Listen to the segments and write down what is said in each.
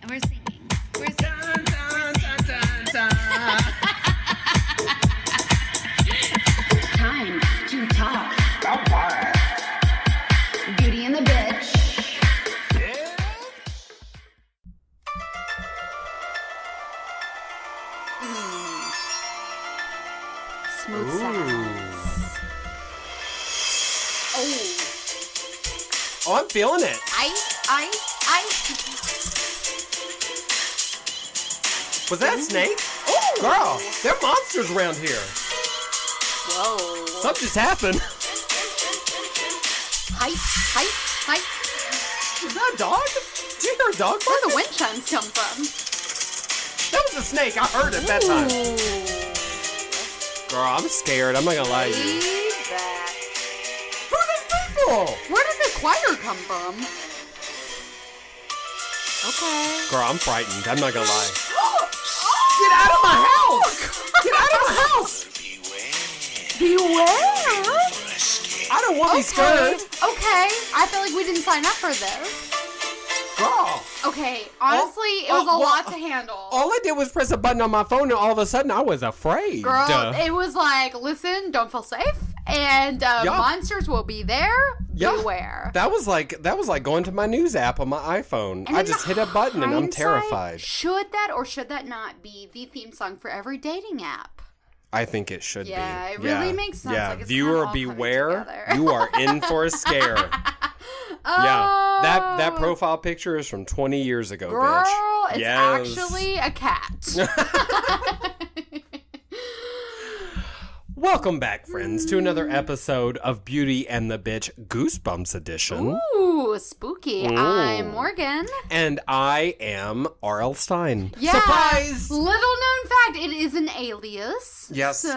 And we're singing. We're singing. Dun, dun, dun, dun, dun. Time to talk. Beauty and the Bitch. Yeah. Smooth Ooh. sounds. Oh, I'm feeling it. Was that a snake? Oh, Girl, there are monsters around here. Whoa. Something just happened. Hype. Was that a dog? Did you hear a dog Where bark? the wind chimes come from? That was a snake. I heard it that time. Girl, I'm scared. I'm not gonna lie to you. Leave that. Who are those people? Where did the choir come from? Okay. Girl, I'm frightened. I'm not gonna lie. Get out of my house! Get out of my house! Beware! I don't want to be scared. Okay. I feel like we didn't sign up for this. Girl. Okay. Honestly, it was a lot to handle. All I did was press a button on my phone and all of a sudden I was afraid. Girl, it was like, listen, don't feel safe. And monsters will be there. Yeah. Beware. That was like going to my news app on my iPhone. And I in just hit a button and I'm hindsight, terrified. Should that or should that not be the theme song for every dating app? I think it should be. Yeah, it really makes sense. Yeah, Like it's viewer kind of all coming beware. together. You are in for a scare. Oh, Yeah, that profile picture is from 20 years ago, girl, bitch. it's Yes. actually a cat. Welcome back, friends, to another episode of Beauty and the Bitch Goosebumps edition. Ooh, spooky. Ooh. I'm Morgan. And I am R.L. Stein. Yeah. Surprise! Little known fact, it is an alias. Yes. So,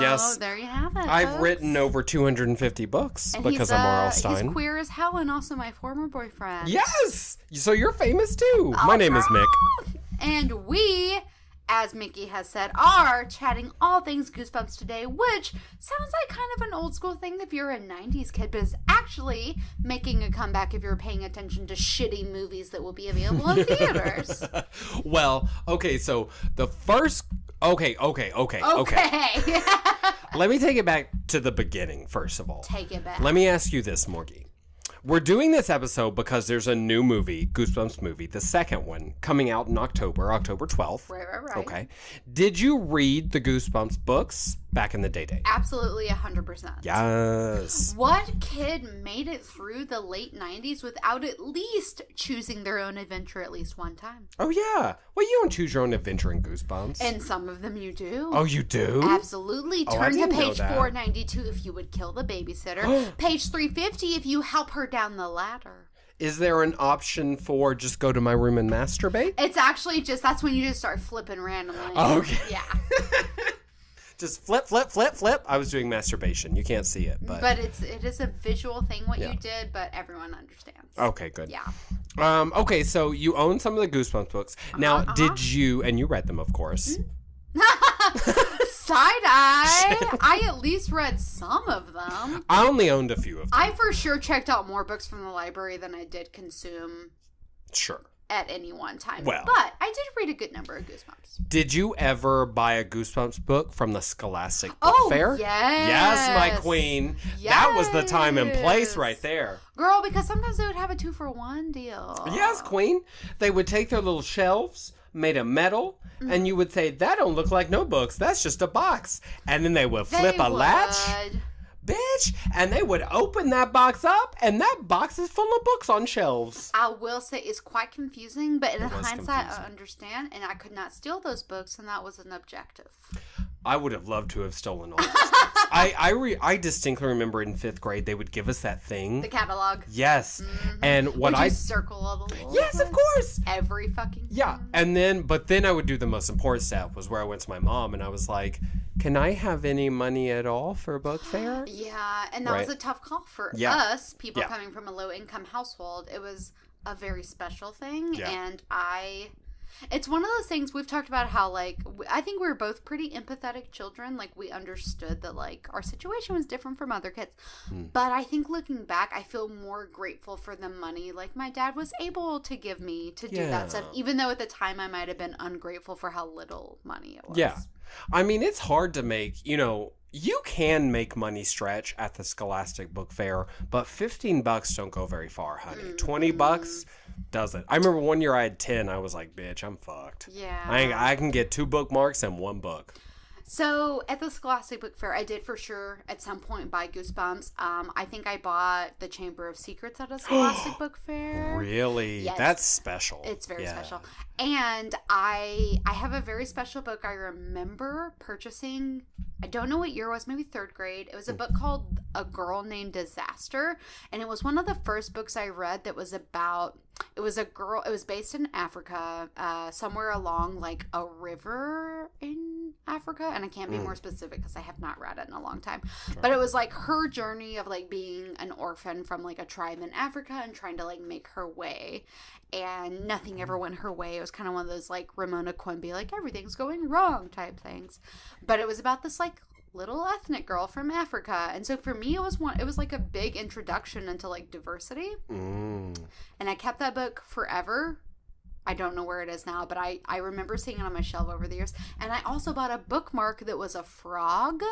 Yes. there you have it. I've folks. written over 250 books And because I'm R.L. Stein. He's queer as hell and also my former boyfriend. Yes! So you're famous too. Oh, My name is Mick. And we, as Mickey has said, are chatting all things Goosebumps today, which sounds like kind of an old school thing if you're a 90s kid, but is actually making a comeback if you're paying attention to shitty movies that will be available in theaters. Well, okay, so the first... Okay. Okay. Let me take it back to the beginning, first of all. Take it back. Let me ask you this, Morgie. We're doing this episode because there's a new movie, Goosebumps movie, the second one, coming out in October 12th. Right. Okay. Did you read the Goosebumps books back in the day? Absolutely 100%. Yes. What kid made it through the late 90s without at least choosing their own adventure at least one time? Oh, yeah. Well, you don't choose your own adventure in Goosebumps. And some of them you do. Oh, you do? Absolutely. Oh, I Turn to didn't know page that. 492 if you would kill the babysitter. Page 350 if you help her down the ladder. Is there an option for just go to my room and masturbate? It's actually just, that's when you just start flipping randomly. Okay. Yeah. Just flip. I was doing masturbation. You can't see it, but... But it is a visual thing what Yeah. you did, but everyone understands. Okay, good. Yeah. Okay, so you own some of the Goosebumps books. Now, did you... And you read them, of course. Side-eye. I at least read some of them. I only owned a few of them. I for sure checked out more books from the library than I did consume Sure. at any one time. Well. But I did read a good number of Goosebumps. Did you ever buy a Goosebumps book from the Scholastic Book Fair? Yes. Yes, my queen. That was the time and place right there. Girl, because sometimes they would have a 2-for-1 deal. Yes, queen. They would take their little shelves, made of metal, and you would say, that don't look like no books. That's just a box. And then they would flip a latch. Bitch, and they would open that box up, and that box is full of books on shelves. I will say it's quite confusing, but in It was hindsight, confusing. I understand, and I could not steal those books, and that was an objective. I would have loved to have stolen all those books. I distinctly remember in 5th grade, they would give us that thing. The catalog. Yes. And what Would you circle a little Yes, of course. every fucking Yeah. time? And then I would do the most important step was where I went to my mom and I was like, can I have any money at all for a book fair? Yeah, and that was Right. a tough call for Yeah. us, people Yeah. coming from a low-income household. It was a very special thing, Yeah. and I It's one of those things we've talked about how, like, I think we were both pretty empathetic children. Like, we understood that, like, our situation was different from other kids. But I think looking back, I feel more grateful for the money, like, my dad was able to give me to do that stuff. Even though at the time I might have been ungrateful for how little money it was. Yeah. I mean, it's hard to make, you can make money stretch at the Scholastic Book Fair, but $15 don't go very far, honey. $20 doesn't. I remember one year I had 10. I was like, bitch, I'm fucked. Yeah. I can get 2 bookmarks and 1 book. So at the Scholastic Book Fair, I did for sure at some point buy Goosebumps. I think I bought The Chamber of Secrets at a Scholastic Book Fair. Really? Yes. That's special. It's very special. And I have a very special book I remember purchasing. I don't know what year it was, maybe 3rd grade. It was a book called A Girl Named Disaster. And it was one of the first books I read that was about, it was a girl, it was based in Africa, somewhere along like a river in Africa. And I can't be more specific because I have not read it in a long time. Sure. But it was like her journey of like being an orphan from like a tribe in Africa and trying to like make her way. And nothing ever went her way. It was kind of one of those like Ramona Quimby, like everything's going wrong type things. But it was about this like little ethnic girl from Africa. And so for me, it was like a big introduction into like diversity. And I kept that book forever. I don't know where it is now, but I remember seeing it on my shelf over the years. And I also bought a bookmark that was a frog,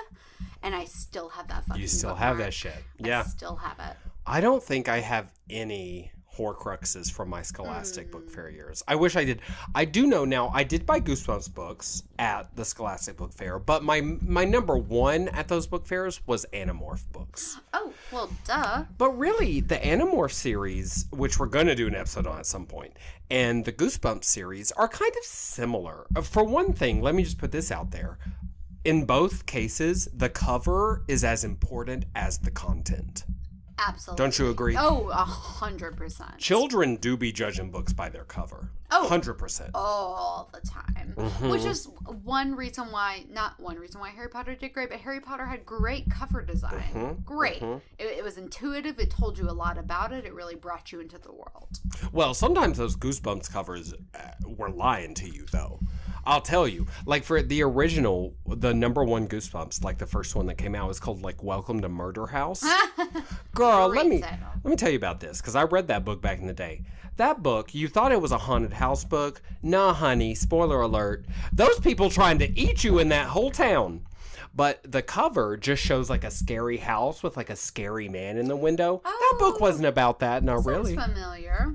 and I still have that fucking You still bookmark. have that shit. Yeah. I still have it. I don't think I have any Horcruxes from my Scholastic Book Fair years. I wish I did. I do know now, I did buy Goosebumps books at the Scholastic Book Fair, but my number one at those book fairs was Animorph books. Oh, well, duh. But really, the Animorph series, which we're going to do an episode on at some point, and the Goosebumps series are kind of similar. For one thing, let me just put this out there. In both cases, the cover is as important as the content. Absolutely. Don't you agree? Oh, 100%. Children do be judging books by their cover. Oh. 100%. All the time. Which is not one reason why Harry Potter did great, but Harry Potter had great cover design. Great. It was intuitive. It told you a lot about it. It really brought you into the world. Well, sometimes those Goosebumps covers were lying to you, though. I'll tell you. Like, for the original, the number one Goosebumps, like the first one that came out, was called, like, Welcome to Murder House. Girl, let me tell you about this, because I read that book back in the day. That book, you thought it was a haunted house book. Nah, honey, spoiler alert. Those people trying to eat you in that whole town. But the cover just shows like a scary house with like a scary man in the window. Oh, that book wasn't about that, no, really. Sounds familiar.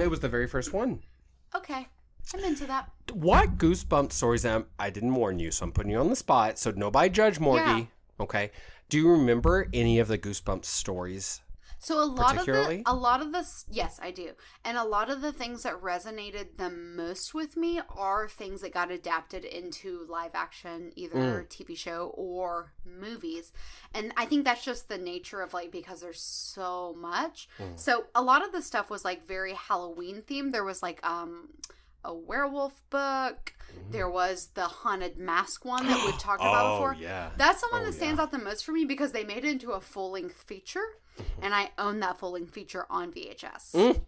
It was the very first one. Okay, I'm into that. What Goosebumps stories, I didn't warn you, so I'm putting you on the spot, so nobody judge Morgie. Yeah. Okay. Do you remember any of the Goosebumps stories? So a lot of the yes, I do. And a lot of the things that resonated the most with me are things that got adapted into live action, either TV show or movies. And I think that's just the nature of like, because there's so much. So a lot of the stuff was like very Halloween themed. There was like a werewolf book. There was the haunted mask one that we've talked about before. Yeah. That's the one that stands out the most for me because they made it into a full-length feature. And I own that full-length feature on VHS.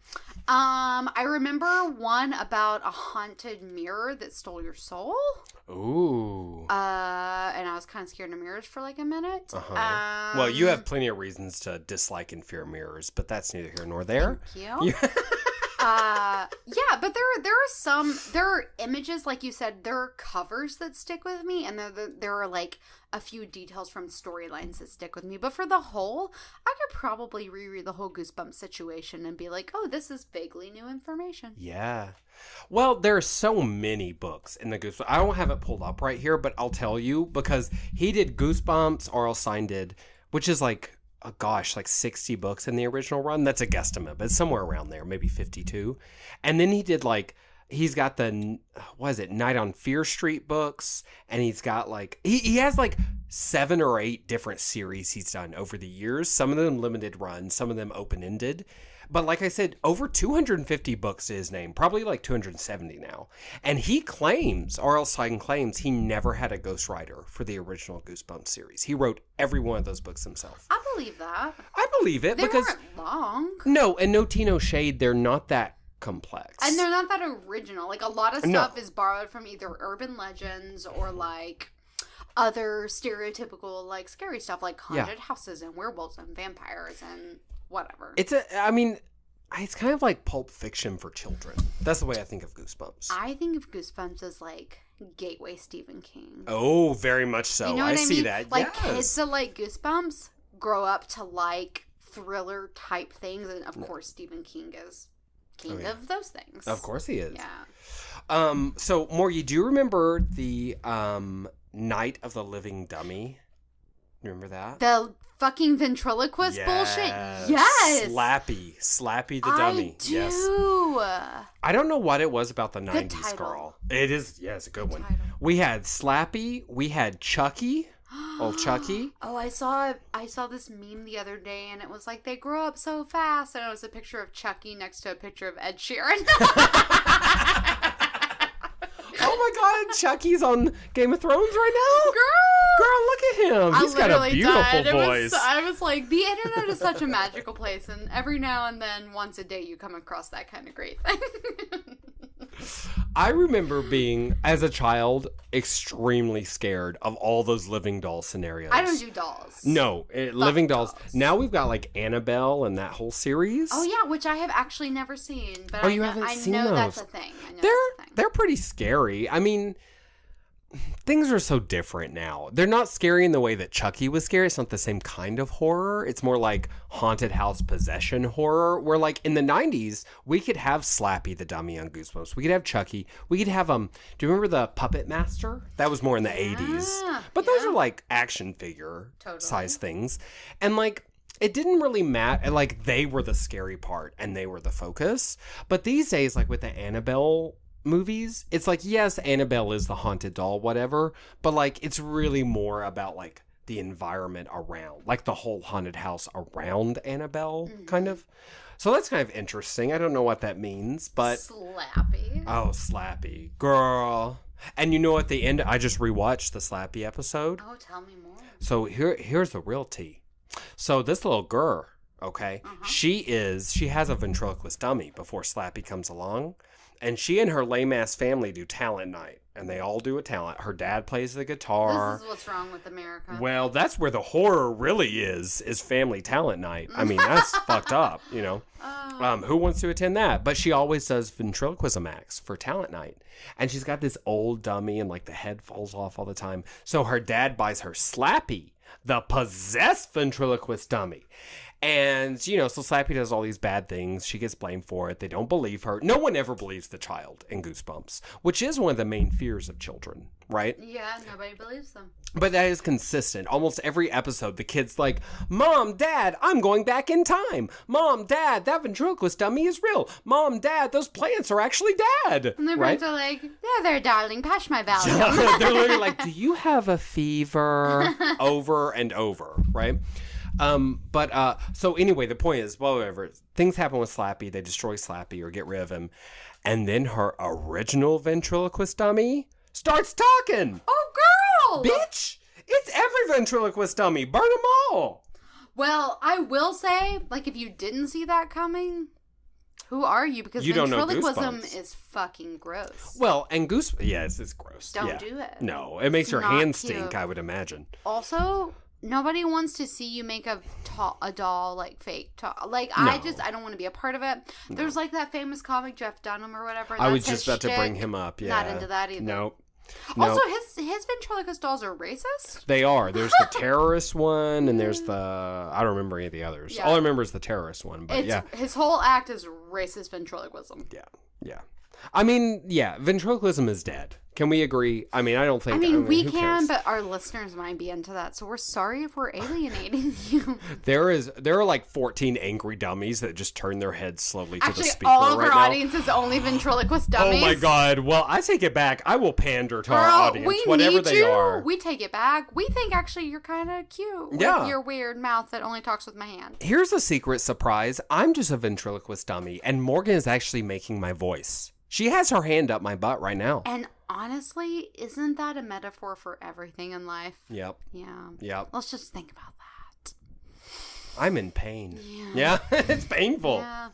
I remember one about a haunted mirror that stole your soul. Ooh. And I was kind of scared of mirrors for like a minute. Well, you have plenty of reasons to dislike and fear mirrors, but that's neither here nor there. Thank you. Yeah, but there are images, like you said, there are covers that stick with me, and there are like a few details from storylines that stick with me. But for the whole, I could probably reread the whole Goosebumps situation and be like, oh, this is vaguely new information. Yeah. Well, there are so many books in the Goosebumps. I don't have it pulled up right here, but I'll tell you, because he did Goosebumps, R.L. Stein did, which is like, oh gosh, like 60 books in the original run. That's a guesstimate, but it's somewhere around there, maybe 52. And then he did like, he's got the, what is it, Night on Fear Street books, and he's got like, he has like 7 or 8 different series he's done over the years. Some of them limited run, some of them open-ended. But like I said, over 250 books to his name, probably like 270 now. And he claims, R.L. Stein claims, he never had a ghostwriter for the original Goosebumps series. He wrote every one of those books himself. I believe that. I believe it they because weren't long. No, and no tea, no shade, they're not that complex. And they're not that original. Like, a lot of stuff is borrowed from either urban legends or, like, other stereotypical, like, scary stuff, like haunted houses and werewolves and vampires and whatever. It's kind of like Pulp Fiction for children. That's the way I think of Goosebumps. I think of Goosebumps as, like, gateway Stephen King. Oh, very much so. You know what I see mean? that. Like, kids that like Goosebumps grow up to like thriller type things, and of course Stephen King is king of those things. Of course he is. Yeah. So, Morgie, do you remember the Night of the Living Dummy? Remember that? The fucking ventriloquist bullshit? Yes! Slappy the Dummy. I do. Yes. I don't know what it was about the 90s title. girl. It is, it's a good one. Title. We had Slappy, we had Chucky. Old Chucky. Oh, I saw this meme the other day, and it was like, they grow up so fast, and it was a picture of Chucky next to a picture of Ed Sheeran. Oh my God, Chucky's on Game of Thrones right now? Girl, look at him. He's got a beautiful voice. I was like, the internet is such a magical place, and every now and then, once a day, you come across that kind of great thing. I remember being, as a child, extremely scared of all those living doll scenarios. I don't do dolls. No, living dolls. Now we've got like Annabelle and that whole series. Oh yeah, which I have actually never seen. But you haven't seen those? That's a thing. They're pretty scary. I mean, things are so different now. They're not scary in the way that Chucky was scary. It's not the same kind of horror. It's more like haunted house possession horror, where like in the 90s, we could have Slappy the Dummy on Goosebumps. We could have Chucky. We could have, do you remember the Puppet Master? That was more in the 80s. But those are like action figure size things. And like, it didn't really matter. Like, they were the scary part and they were the focus. But these days, like with the Annabelle movies, it's like, yes, Annabelle is the haunted doll, whatever, but like it's really more about like the environment around, like the whole haunted house around Annabelle, kind of. So that's kind of interesting. I don't know what that means, but Slappy. Oh, Slappy, girl. And you know, at the end, I just rewatched the Slappy episode. Oh, tell me more. So here's the real tea. So this little girl, okay, she has a ventriloquist dummy before Slappy comes along. And she and her lame-ass family do talent night. And they all do a talent. Her dad plays the guitar. This is what's wrong with America. Well, that's where the horror really is family talent night. I mean, that's fucked up, you know. Who wants to attend that? But she always does ventriloquism acts for talent night. And she's got this old dummy and, like, the head falls off all the time. So her dad buys her Slappy, the possessed ventriloquist dummy. And, you know, so Slappy does all these bad things. She gets blamed for it. They don't believe her. No one ever believes the child in Goosebumps, which is one of the main fears of children, right? Yeah, nobody believes them. But that is consistent. Almost every episode, the kid's like, Mom, Dad, I'm going back in time. Mom, Dad, that ventriloquist dummy is real. Mom, Dad, those plants are actually Dad. And their friends are like, there, darling, pass my Valium. They're literally like, do you have a fever? Over and over, right? So anyway, the point is, well, whatever, things happen with Slappy, they destroy Slappy or get rid of him, and then her original ventriloquist dummy starts talking. Oh, girl! Bitch! It's every ventriloquist dummy. Burn them all! Well, I will say, like, if you didn't see that coming, who are you? Because ventriloquism is fucking gross. Well, and it's gross. Don't do it. No, it makes your hands cute. stink, I would imagine. Also, nobody wants to see you make a doll, like, fake doll. Like, No. I don't want to be a part of it. No. There's, like, that famous comic, Jeff Dunham or whatever. I was just about to bring him up, yeah. Not into that either. Nope. Also, his ventriloquist dolls are racist? They are. There's the terrorist one, and there's I don't remember any of the others. Yeah. All I remember is the terrorist one, but His whole act is racist ventriloquism. Yeah. I mean, ventriloquism is dead. Can we agree? I mean, I don't think... we can, but our listeners might be into that, so we're sorry if we're alienating you. There are like 14 angry dummies that just turn their heads slowly to the speaker all of right our now. audience is only ventriloquist dummies. Oh my God. Well, I take it back. I will pander to our audience, whatever they are. We take it back. We think actually you're kind of cute with your weird mouth that only talks with my hand. Here's a secret surprise. I'm just a ventriloquist dummy, and Morgan is actually making my voice. She has her hand up my butt right now. And honestly, isn't that a metaphor for everything in life? Yep. Yeah. Yep. Let's just think about that. I'm in pain. Yeah. It's painful. Yeah.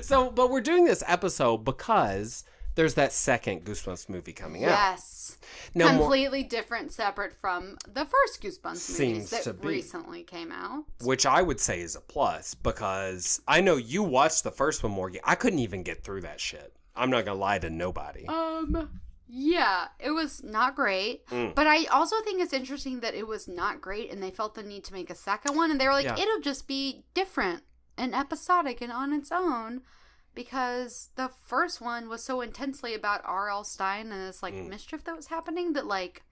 But we're doing this episode because there's that second Goosebumps movie coming out. Yes. Now, completely different, separate from the first Goosebumps movies that to be. recently came out. Which I would say is a plus, because I know you watched the first one, Morgan. I couldn't even get through that shit. I'm not gonna lie to nobody. Yeah, it was not great. But I also think it's interesting that it was not great and they felt the need to make a second one. And they were like, it'll just be different and episodic and on its own. Because the first one was so intensely about R.L. Stein and this, like, mischief that was happening that, like,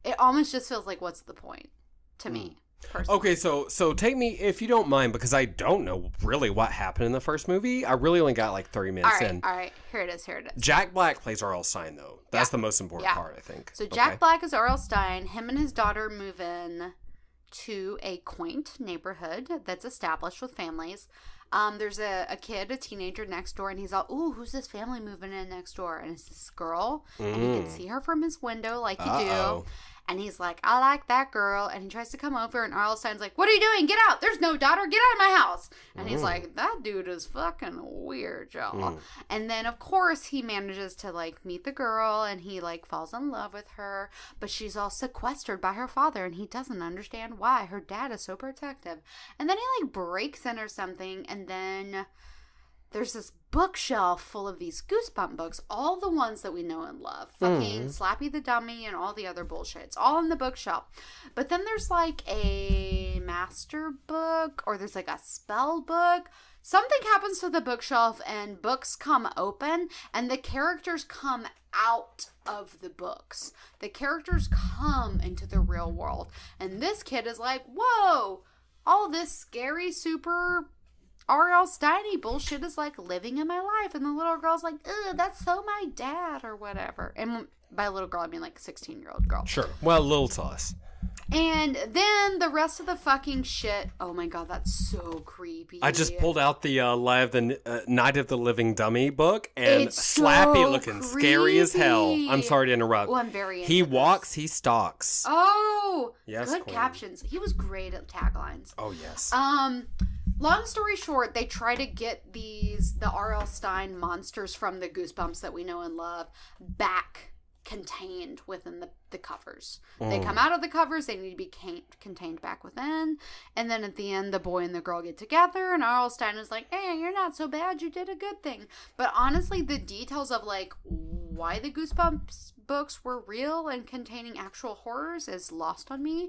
it almost just feels like, what's the point to me, personally. Okay, so take me, if you don't mind, because I don't know really what happened in the first movie. I really only got, like, 30 minutes in. All right. Here it is. Jack Black plays R.L. Stein, though. That's the most important part, I think. So Jack Black is R.L. Stein. Him and his daughter move in to a quaint neighborhood that's established with families. There's a kid, a teenager next door, and he's all, ooh, who's this family moving in next door? And it's this girl, and he can see her from his window like you do. And he's like, I like that girl. And he tries to come over, and R.L. Stein's like, what are you doing? Get out. There's no daughter. Get out of my house. And he's like, that dude is fucking weird, y'all. And then, of course, he manages to, like, meet the girl, and he, like, falls in love with her. But she's all sequestered by her father, and he doesn't understand why. Her dad is so protective. And then he, like, breaks in or something, and then there's this bookshelf full of these Goosebump books, all the ones that we know and love. Fucking Slappy the Dummy and all the other bullshit. It's all in the bookshelf. But then there's like a master book, or there's like a spell book. Something happens to the bookshelf and books come open and the characters come out of the books. The characters come into the real world. And this kid is like, whoa, all this scary, super R.L. Steiny bullshit is like living in my life. And the little girl's like, ugh, that's so my dad or whatever. And by little girl, I mean like a 16-year-old girl. Sure. Well, little to us. And then the rest of the fucking shit. Oh my God, that's so creepy. I just pulled out the Night of the Living Dummy book, and It's Slappy so looking scary as hell. creepy. I'm sorry to interrupt. Oh, I'm very into He this. walks, he stalks. Oh, Yes, good queen. captions. He was great at taglines. Oh, yes. Long story short, they try to get the R.L. Stein monsters from the Goosebumps that we know and love back contained within the covers. They come out of the covers, they need to be contained back within, and then at the end the boy and the girl get together and R.L. Stein is like, hey, you're not so bad, you did a good thing. But honestly, the details of like why the Goosebumps books were real and containing actual horrors is lost on me.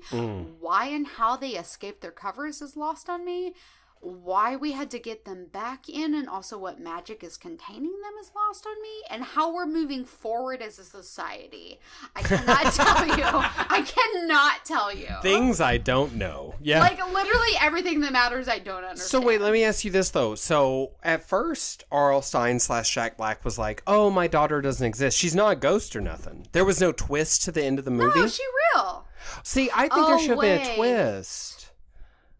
Why and how they escaped their covers is lost on me. Why we had to get them back in and also what magic is containing them is lost on me, and how we're moving forward as a society. I cannot tell you. I cannot tell you. Things I don't know. Yeah. Like literally everything that matters I don't understand. So wait, let me ask you this though. So at first, R.L. Stein / Jack Black was like, oh, my daughter doesn't exist. She's not a ghost or nothing. There was no twist to the end of the movie? No, she real. See, I think there should have been a twist.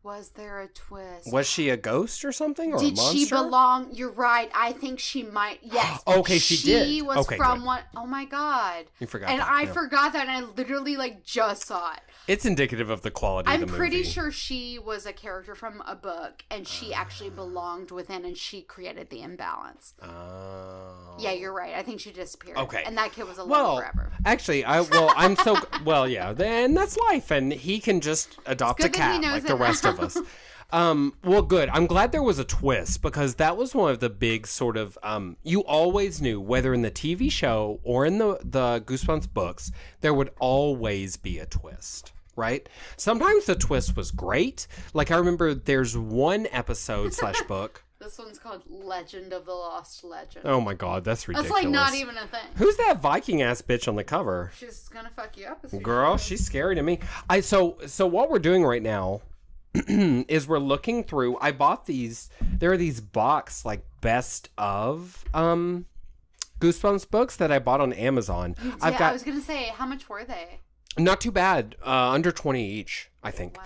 Was there a twist? Was she a ghost or something, or a Did monster? she belong? You're right. I think she might. Yes. Okay, she did. She was Okay, from good. one. Oh my God. You forgot And that, I yeah. forgot that, and I literally like just saw it. It's indicative of the quality of I'm the movie. pretty sure she was a character from a book, and she actually belonged within, and she created the imbalance. Oh. Yeah, you're right. I think she disappeared. Okay. And that kid was alone Well, forever. actually, I'm so, well, yeah, then that's life, and he can just adopt a good that he cat knows like it the rest of now. us. Well, good. I'm glad there was a twist, because that was one of the big sort of, you always knew, whether in the TV show or in the Goosebumps books, there would always be a twist, right? Sometimes the twist was great. Like, I remember there's one episode / book. This one's called Legend of the Lost Legend. Oh my God, that's ridiculous. That's like not even a thing. Who's that Viking ass bitch on the cover? She's gonna fuck you up. As soon as Girl, she she's scary to me. So what we're doing right now is we're looking through. I bought these. There are these box like best of Goosebumps books that I bought on Amazon. I was gonna say, how much were they? Not too bad. Under 20 each, I think. Wow.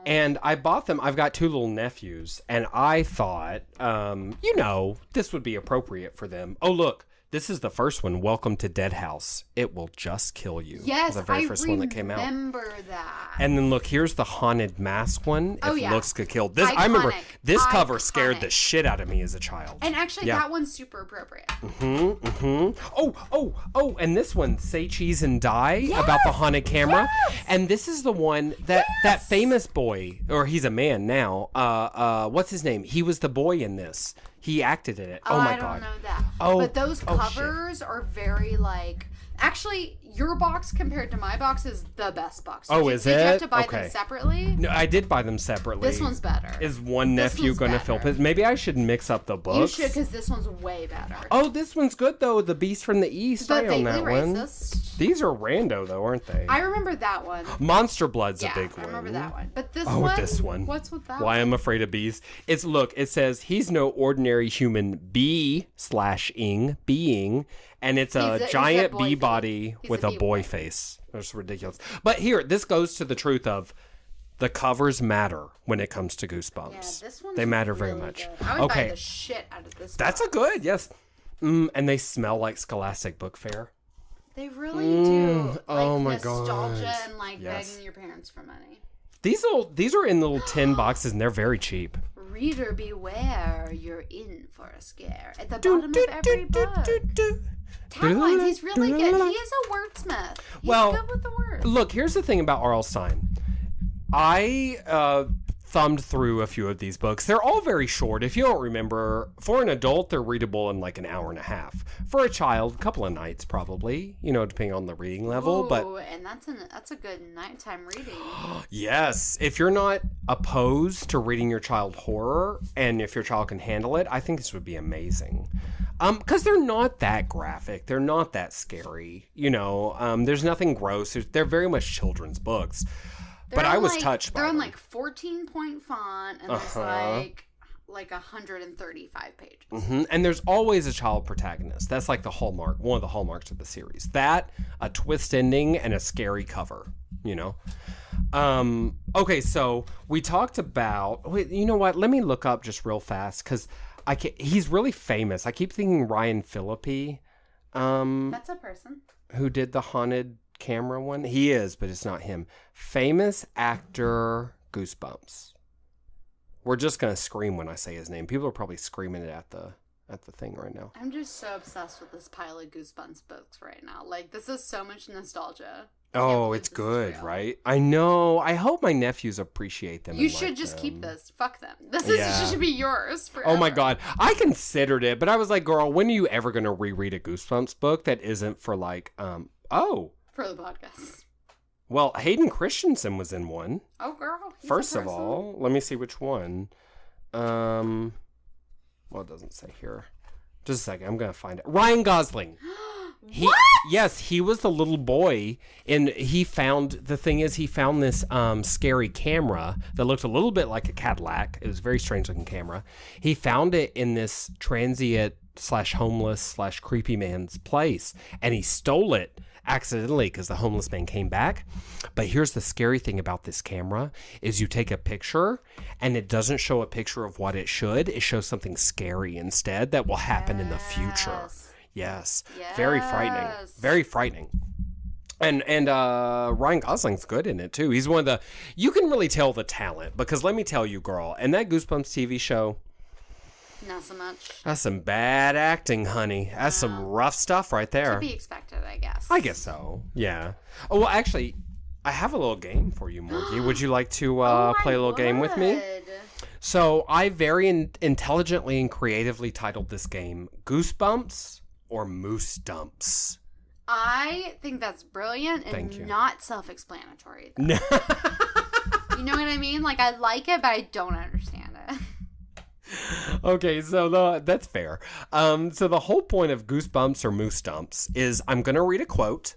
And I bought them. I've got 2 little nephews, and I thought, this would be appropriate for them. Oh, look, This is the first one. Welcome to Dead House. It will just kill you. Yes, the very first one that came out. I remember that. And then look, here's the haunted mask one. If looks could kill. This, I remember this cover scared the shit out of me as a child. And actually, that one's super appropriate. Oh, and this one, Say Cheese and Die, about the haunted camera. Yes! And this is the one that famous boy, or he's a man now. What's his name? He was the boy in this. He acted in it. Oh my God. I don't know that. But those covers are very like... Actually, your box compared to my box is the best box. Is it? Did you have to buy them separately? No, I did buy them separately. This one's better. Is one nephew going to fill it? Maybe I should mix up the books. You should, because this one's way better. Oh, this one's good, though. The Beast from the East. But I own that racist. one. These are rando, though, aren't they? I remember that one. Monster Blood's a big one. I remember that one. But this one. What's with that Why I'm Afraid of Bees. It says, he's no ordinary human being, and it's a giant bee body with a boy face. That's ridiculous. But here, this goes to the truth of the covers matter when it comes to Goosebumps. Yeah, this one's they matter very much. Good. I would buy the shit out of this. That's a good, yes. And they smell like Scholastic Book Fair. They really do. Like oh my nostalgia God. And like begging your parents for money. These are in little tin boxes and they're very cheap. Reader beware, you're in for a scare. At the bottom of every book. Taglines, he's really good. He is a wordsmith. He's good with the words. Look, here's the thing about R.L. Stein. I thumbed through a few of these books. They're all very short. If you don't remember, for an adult, they're readable in like an hour and a half. For a child, a couple of nights probably, depending on the reading level. And that's a good nighttime reading. Yes. If you're not opposed to reading your child horror, and if your child can handle it, I think this would be amazing. Because they're not that graphic. They're not that scary. There's nothing gross. They're very much children's books. But I was touched by them. They're on like 14-point font, and there's like 135 pages. Mm-hmm. And there's always a child protagonist. That's like one of the hallmarks of the series. That, a twist ending, and a scary cover, Okay, so we talked about... Wait, you know what? Let me look up just real fast, because he's really famous. I keep thinking Ryan Phillippe. That's a person. Who did the haunted camera one? He is, but it's not him. Famous actor, Goosebumps. We're just gonna scream when I say his name. People are probably screaming it at the thing right now. I'm just so obsessed with this pile of Goosebumps books right now. Like, this is so much nostalgia. Oh, it's good, right? I know. I hope my nephews appreciate them. You should just keep this. Fuck them. This should be yours forever. Oh my God. I considered it, but I was like, girl, when are you ever gonna reread a Goosebumps book that isn't for like for the podcast? Well, Hayden Christensen was in one. Oh, girl. First of all, let me see which one. Well, it doesn't say here. Just a second. I'm going to find it. Ryan Gosling. What? Yes, he was the little boy, and he found this scary camera that looked a little bit like a Cadillac. It was a very strange looking camera. He found it in this transient / homeless / creepy man's place, and he stole it accidentally because the homeless man came back. But here's the scary thing about this camera is you take a picture and it doesn't show a picture of what it should. It shows something scary instead that will happen in the future. Yes. Very frightening. Very frightening. And Ryan Gosling's good in it too. He's one of the, you can really tell the talent, because let me tell you, girl, and that Goosebumps TV show, not so much. That's some bad acting, honey. That's some rough stuff right there. To be expected, I guess. I guess so. Yeah. Oh, well, actually, I have a little game for you, Morgie. Would you like to play a little game with me? So I very intelligently and creatively titled this game Goosebumps or Moose Dumps. I think that's brilliant and not self-explanatory. No. You know what I mean? Like, I like it, but I don't understand it. Okay, so that's fair. So the whole point of Goosebumps or Moose Dumps is I'm going to read a quote,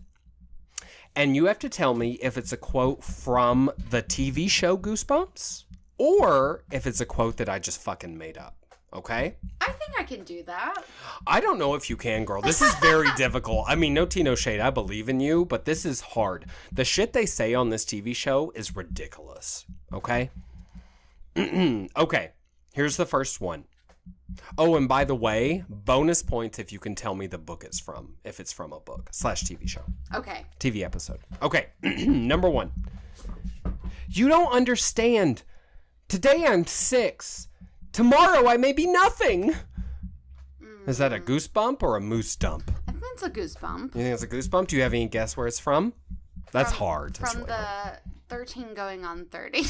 and you have to tell me if it's a quote from the TV show Goosebumps or if it's a quote that I just fucking made up. Okay? I think I can do that. I don't know if you can, girl. This is very difficult. I mean, no tea, no shade. I believe in you, but this is hard. The shit they say on this TV show is ridiculous. Okay? Okay. Here's the first one. Oh, and by the way, bonus points if you can tell me the book it's from. If it's from a book / TV show. Okay. TV episode. Okay. Number 1. You don't understand. Today I'm 6. Tomorrow I may be nothing. Is that a goosebump or a moose dump? I think it's a goosebump. You think it's a goosebump? Do you have any guess where it's from? That's hard. That's from really the hard. 13 going on 30.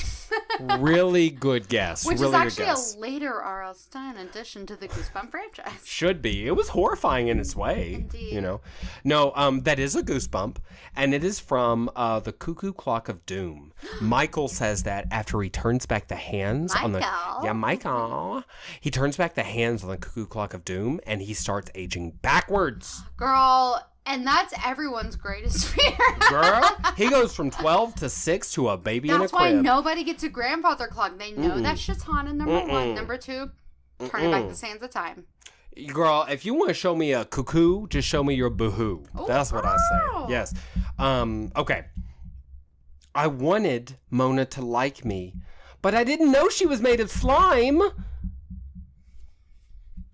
Really good guess. Which really is actually good guess. a later R.L. Stein addition to the Goosebump franchise. Should be. It was horrifying in its way. Indeed. You know. No, that is a goosebump, and it is from the Cuckoo Clock of Doom. Michael says that after he turns back the hands on the Michael. He turns back the hands on the Cuckoo Clock of Doom, and he starts aging backwards. Girl. And that's everyone's greatest fear. Girl, he goes from 12 to 6 to a baby in a crib. That's why nobody gets a grandfather clock. They know that shit's haunted, number 1. Number 2, turning back the sands of time. Girl, if you want to show me a cuckoo, just show me your boohoo. Ooh, That's what I say. Yes. Okay. I wanted Mona to like me, but I didn't know she was made of slime.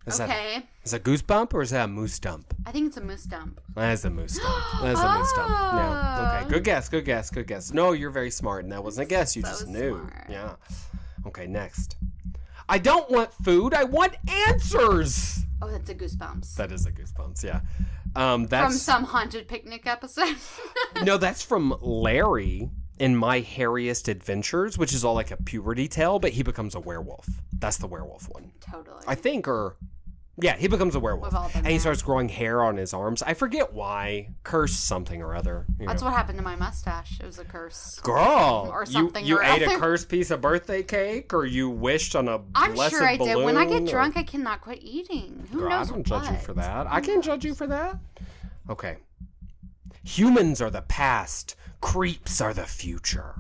Is that a goosebump or is that a moose dump? I think it's a moose dump. That is a moose dump. That is a moose dump. Yeah. Okay. Good guess. Good guess. Good guess. No, you're very smart, and that wasn't a guess. You just knew. Smart. Yeah. Okay. Next. I don't want food. I want answers. Oh, that's a Goosebumps. That is a Goosebumps. Yeah. That's from some haunted picnic episode. No, that's from Larry in My Hairiest Adventures, which is all like a puberty tale, but he becomes a werewolf. That's the werewolf one. Totally. I think, or... Yeah, he becomes a werewolf. And he starts growing hair on his arms. I forget why. Curse something or other. That's what happened to my mustache. It was a curse. Girl! Or something you or ate other. a cursed piece of birthday cake? Or you wished on a I'm blessed sure I did. When I get balloon, drunk, I cannot quit eating. Who Girl, knows I don't judge you for that. Who I can't judge you for that. Okay. Humans are the past. Creeps are the future.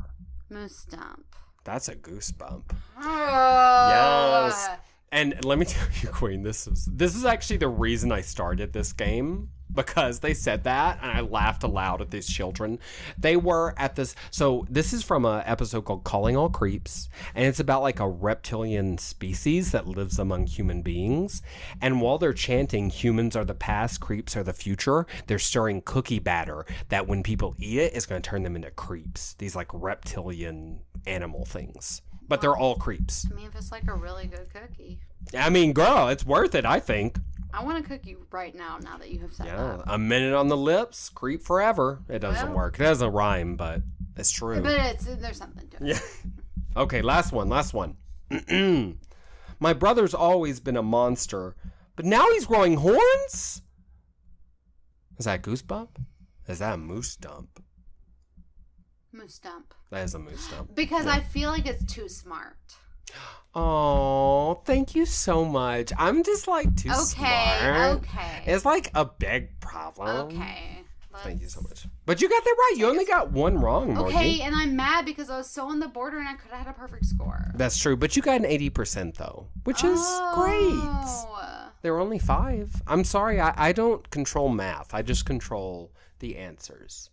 Moose dump. That's a goosebump. Oh. Yes. And let me tell you, Queen, this is actually the reason I started this game, because they said that, and I laughed aloud at these children. They were at this, so this is from an episode called Calling All Creeps, and it's about like a reptilian species that lives among human beings, and while they're chanting, humans are the past, creeps are the future, they're stirring cookie batter that when people eat it, is going to turn them into creeps, these like reptilian animal things. But they're all creeps. I mean, if it's like a really good cookie. I mean, girl, it's worth it, I think. I want a cookie right now that you have said that. A minute on the lips, creep forever. It doesn't work. It doesn't rhyme, but it's true. But there's something to it. Yeah. Okay, last one. My brother's always been a monster, but now he's growing horns? Is that a goosebump? Is that a moose dump? Moose dump. That is a moose dump. Because I feel like it's too smart. Oh, thank you so much. I'm just like too smart. Okay. It's like a big problem. Okay. Thank you so much. But you got that right. You only got one wrong, Morgan. Okay, and I'm mad because I was so on the border and I could have had a perfect score. That's true, but you got an 80% though, which is great. There were only 5. I'm sorry, I don't control math. I just control the answers.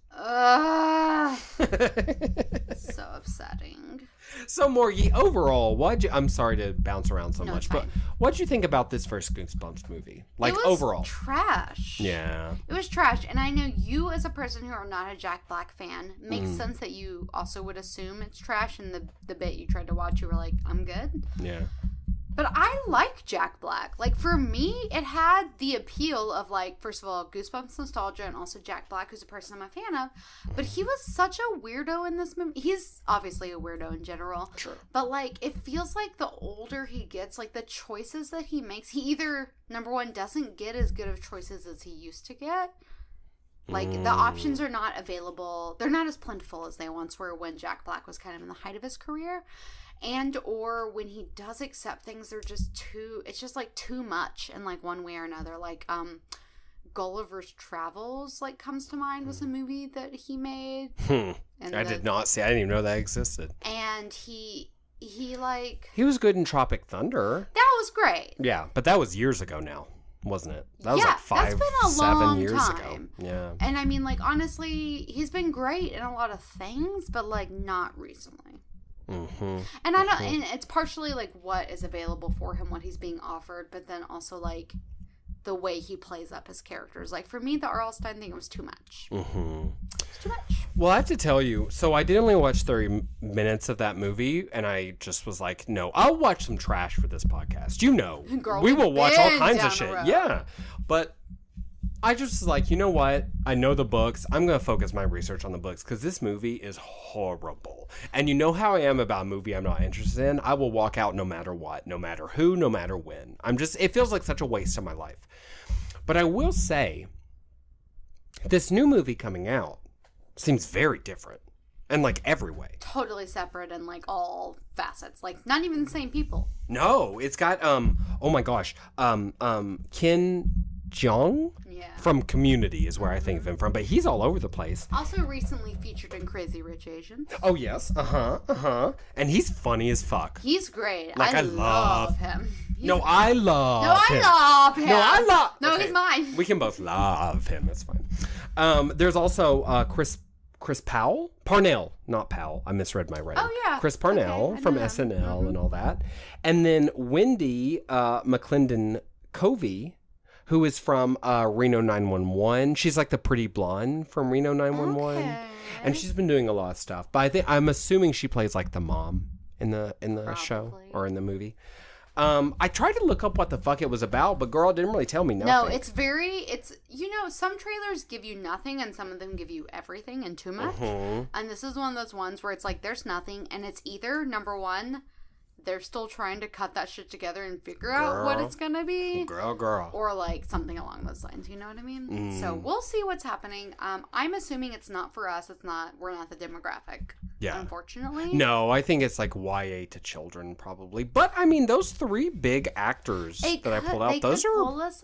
So upsetting. So, Morgie, overall, I'm sorry to bounce around so much, but fine. what'd you think about this first Goosebumps movie? Like, it was overall? Trash. Yeah. It was trash. And I know you, as a person who are not a Jack Black fan, makes sense that you also would assume it's trash. And the bit you tried to watch, you were like, I'm good. Yeah. But I like Jack Black. Like, for me, it had the appeal of, like, first of all, Goosebumps nostalgia and also Jack Black, who's a person I'm a fan of. But he was such a weirdo in this movie. He's obviously a weirdo in general. Sure. But, like, it feels like the older he gets, like, the choices that he makes, he either, number one, doesn't get as good of choices as he used to get. Like, the options are not available. They're not as plentiful as they once were when Jack Black was kind of in the height of his career. And or when he does accept things, they're just it's just like too much in like one way or another. Like Gulliver's Travels like comes to mind, was a movie that he made. And I did not see. I didn't even know that existed. And he was good in Tropic Thunder. That was great. Yeah, but that was years ago now, wasn't it? That was yeah, like 5, that's been a 7 long years time. ago. Yeah. And I mean, like, honestly, he's been great in a lot of things, but like not recently. Mm-hmm. And I don't. And it's partially like what is available for him, what he's being offered, but then also like the way he plays up his characters. Like for me, the R.L. Stein thing was too much. Mm-hmm. It's too much. Well, I have to tell you, so I did only watch 30 minutes of that movie, and I just was like, no, I'll watch some trash for this podcast. You know, Girl, we will watch all been kinds down of the shit. road. Yeah. But I just was like, you know what? I know the books. I'm going to focus my research on the books because this movie is horrible. And you know how I am about a movie I'm not interested in? I will walk out no matter what, no matter who, no matter when. It feels like such a waste of my life. But I will say, this new movie coming out seems very different. And like every way. Totally separate in like all facets. Like not even the same people. No, it's got, oh my gosh, Ken Jeong from Community is where I think of him from. But he's all over the place. Also recently featured in Crazy Rich Asians. Oh, yes. And he's funny as fuck. He's great. Like, I love him. I love him. No, Okay. he's mine. We can both love him. That's fine. There's also Chris Parnell, not Powell. I misread my writing. Oh, yeah. Chris Parnell Okay, from I know him. SNL and all that. And then Wendy McClendon Covey, who is from Reno 911. She's like the pretty blonde from Reno 911. Okay. And she's been doing a lot of stuff. But I'm assuming she plays like the mom in the show Probably. or in the movie. I tried to look up what the fuck it was about, but girl, it didn't really tell me nothing. No, it's some trailers give you nothing and some of them give you everything and too much. And this is one of those ones where it's like there's nothing and it's either number one, they're still trying to cut that shit together and figure out what it's gonna be. Girl. Or like something along those lines, you know what I mean? So we'll see what's happening. I'm assuming it's not for us. We're not the demographic. Yeah. Unfortunately. No, I think it's like YA to children probably. But I mean, those three big actors that I pulled out, those are pull us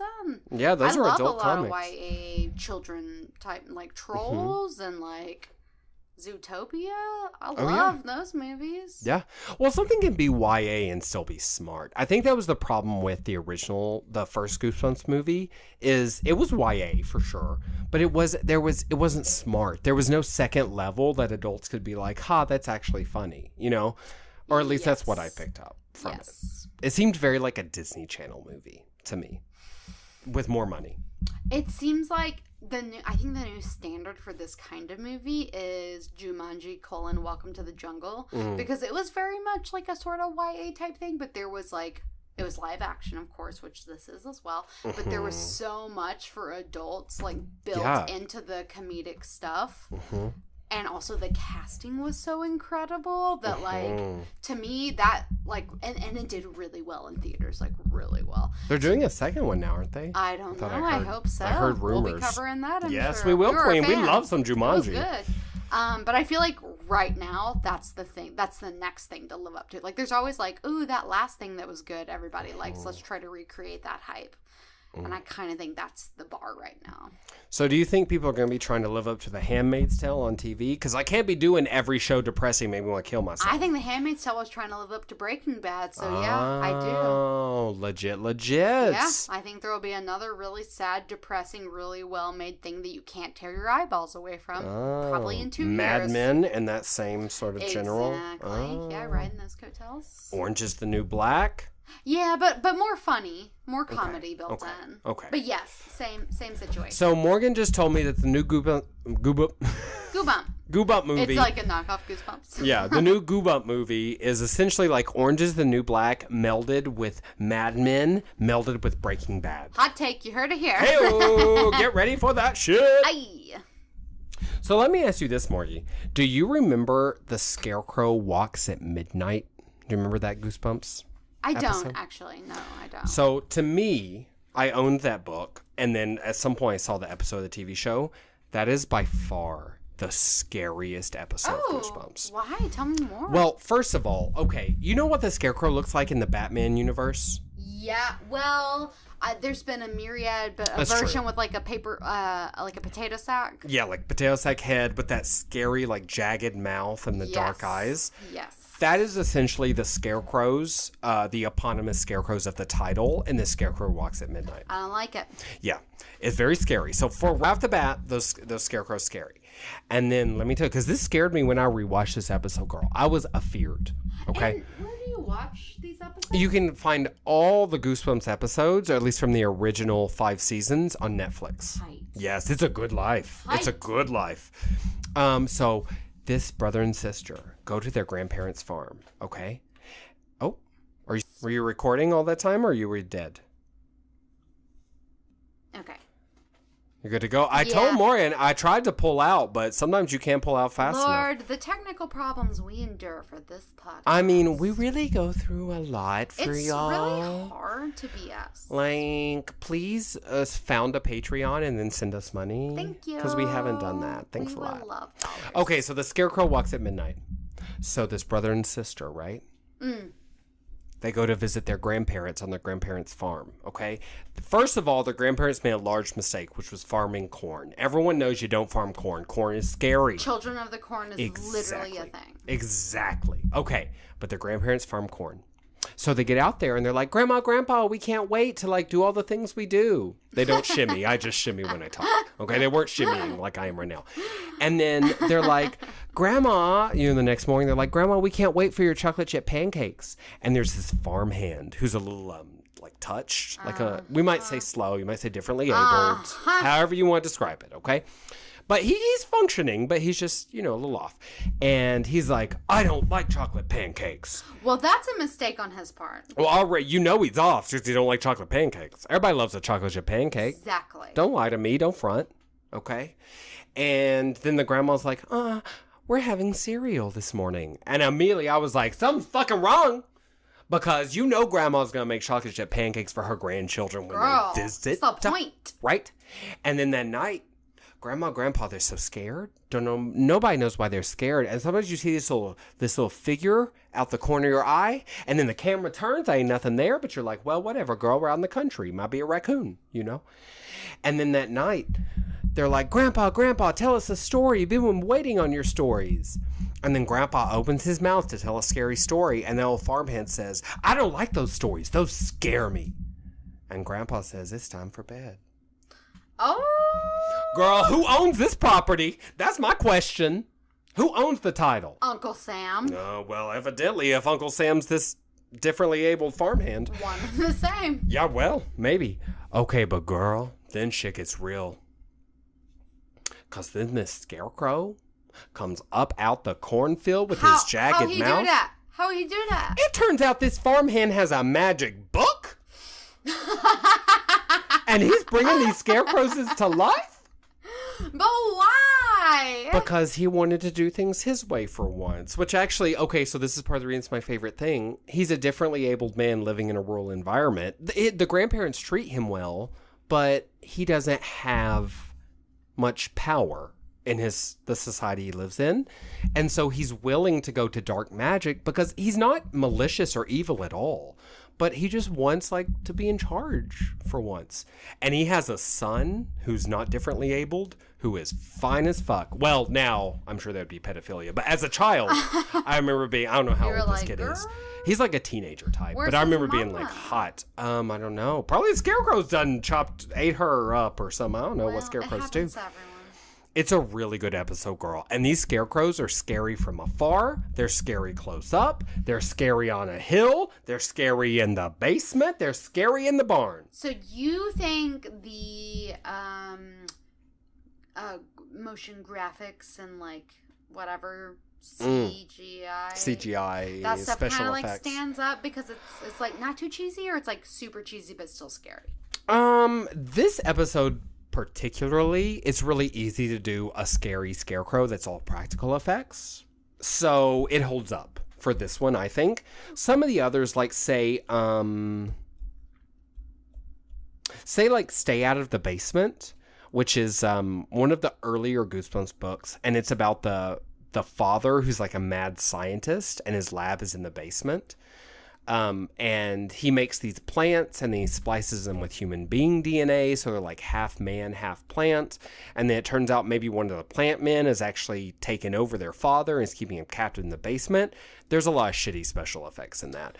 yeah, those are adult I love comics. a lot of YA children type like Trolls and like Zootopia. I love those movies. Yeah. Well, something can be YA and still be smart. I think that was the problem with the first Goosebumps movie is it was YA for sure, but it wasn't smart. There was no second level that adults could be like, that's actually funny, you know? Or at least that's what I picked up from it. It seemed very like a Disney Channel movie to me with more money. It seems like I think the new standard for this kind of movie is Jumanji: Welcome to the Jungle, because it was very much like a sort of YA type thing, but there was like it was live action, of course, which this is as well. But there was so much for adults like built into the comedic stuff. And also the casting was so incredible that like to me that like and it did really well in theaters, like really well. They're doing a second one now, aren't they? I don't know. I hope so. I heard rumors. We'll be covering that. Yes, sure. we will, You're Queen. a We fan. love some Jumanji. It was good. But I feel like right now that's the thing. That's the next thing to live up to. Like there's always like, ooh, that last thing that was good, everybody likes. Let's try to recreate that hype. And I kind of think that's the bar right now. So do you think people are going to be trying to live up to The Handmaid's Tale on TV? Because I can't be doing every show depressing, make me want to kill myself. I think The Handmaid's Tale was trying to live up to Breaking Bad, so yeah, I do. Oh, legit. Yeah, I think there will be another really sad, depressing, really well-made thing that you can't tear your eyeballs away from. Probably in 2 years. Mad Men and that same sort of general. Exactly. Yeah, riding those coattails. Orange is the New Black. Yeah, but more funny, more comedy built in. Okay. But yes, same situation. So Morgan just told me that the new Goobump movie. It's like a knockoff Goosebumps. Yeah, the new Goobump movie is essentially like Orange is the New Black melded with Mad Men, melded with Breaking Bad. Hot take, you heard it here. Hey-o, get ready for that shit. Aye. So let me ask you this, Morgie. Do you remember The Scarecrow Walks at Midnight? Do you remember that Goosebumps? I episode? don't, actually. No, I don't. So, to me, I owned that book, and then at some point I saw the episode of the TV show. That is by far the scariest episode of Goosebumps. Why? Tell me more. Well, first of all, okay, you know what the Scarecrow looks like in the Batman universe? Yeah, well, there's been a myriad, but a version with like a paper, like a potato sack. Yeah, like potato sack head with that scary, like, jagged mouth and the dark eyes. Yes. That is essentially the scarecrows, the eponymous scarecrows of the title, and the Scarecrow Walks at Midnight. I don't like it. Yeah, it's very scary. So right off the bat, those scarecrows scary. And then let me tell you, because this scared me when I rewatched this episode, girl. I was afeared. Okay. And where do you watch these episodes? You can find all the Goosebumps episodes, or at least from the original 5 seasons, on Netflix. Right. Yes, it's a good life. It's a good life. So this brother and sister go to their grandparents' farm. Okay. Oh, were you recording all that time, or you were dead? Okay. You're good to go. I told Morgan I tried to pull out, but sometimes you can't pull out fast enough. Lord, the technical problems we endure for this podcast. I mean, we really go through a lot for y'all. It's really hard to be us. Like, please found a Patreon and then send us money. Thank you. Because we haven't done that. Thanks a lot. We love dollars. Okay, so the Scarecrow Walks at Midnight. So this brother and sister, right? They go to visit their grandparents on their grandparents' farm, okay? First of all, their grandparents made a large mistake, which was farming corn. Everyone knows you don't farm corn. Corn is scary. Children of the Corn is literally a thing. Exactly. Okay, but their grandparents farm corn. So they get out there and they're like, Grandma, Grandpa, we can't wait to like do all the things we do. They don't shimmy. I just shimmy when I talk. Okay, they weren't shimmying like I am right now. And then they're like, Grandma, the next morning they're like, Grandma, we can't wait for your chocolate chip pancakes. And there's this farmhand who's a little like touched, like we might say slow, you might say differently abled, however you want to describe it. Okay. But he's functioning, but he's just, a little off. And he's like, I don't like chocolate pancakes. Well, that's a mistake on his part. Well, already, he's off because he don't like chocolate pancakes. Everybody loves a chocolate chip pancake. Exactly. Don't lie to me. Don't front. Okay? And then the grandma's like, we're having cereal this morning. And immediately I was like, something's fucking wrong. Because grandma's going to make chocolate chip pancakes for her grandchildren when they visit. That's the point. Right? And then that night, Grandma, Grandpa, they're so scared. Don't know. Nobody knows why they're scared. And sometimes you see this little figure out the corner of your eye, and then the camera turns. Ain't nothing there, but you're like, well, whatever, girl. We're out in the country. Might be a raccoon, And then that night, they're like, Grandpa, Grandpa, tell us a story. You've been waiting on your stories. And then Grandpa opens his mouth to tell a scary story, and the old farmhand says, I don't like those stories. Those scare me. And Grandpa says, it's time for bed. Oh. Girl, who owns this property? That's my question. Who owns the title? Uncle Sam. Well, evidently, if Uncle Sam's this differently abled farmhand. One and the same. Yeah, well, maybe. Okay, but girl, then shit gets real. Because then this scarecrow comes up out the cornfield with his jagged mouth. How he do that? It turns out this farmhand has a magic book. And he's bringing these scarecrows to life? But why? Because he wanted to do things his way for once. Which actually, okay, so this is part of the reason it's my favorite thing. He's a differently abled man living in a rural environment. The grandparents treat him well, but he doesn't have much power in the society he lives in. And so he's willing to go to dark magic because he's not malicious or evil at all. But he just wants, to be in charge for once. And he has a son who's not differently abled, who is fine as fuck. Well, now, I'm sure that would be pedophilia. But as a child, I remember being, I don't know how old this kid is. He's like a teenager type. But I remember being, hot. I don't know. Probably the scarecrow's ate her up or something. I don't know what scarecrows do. It's a really good episode, girl. And these scarecrows are scary from afar. They're scary close up. They're scary on a hill. They're scary in the basement. They're scary in the barn. So you think the motion graphics and whatever CGI that stuff kind of stands up because it's not too cheesy, or it's super cheesy but still scary? This episode particularly, it's really easy to do a scary scarecrow that's all practical effects. So it holds up for this one, I think. Some of the others, say Stay Out of the Basement, which is one of the earlier Goosebumps books, and it's about the father who's a mad scientist and his lab is in the basement. And he makes these plants and then he splices them with human being DNA. So they're like half man, half plant. And then it turns out maybe one of the plant men has actually taken over their father and is keeping him captive in the basement. There's a lot of shitty special effects in that.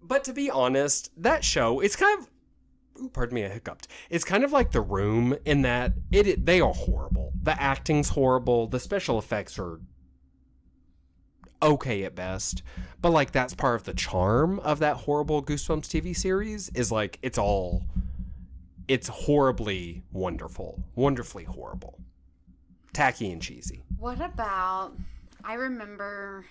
But to be honest, that show, it's kind of, pardon me, I hiccuped. It's kind of like The Room in that they are horrible. The acting's horrible. The special effects are okay at best. But like that's part of the charm of that horrible Goosebumps TV series is like it's horribly wonderful. Wonderfully horrible. Tacky and cheesy. What about, I remember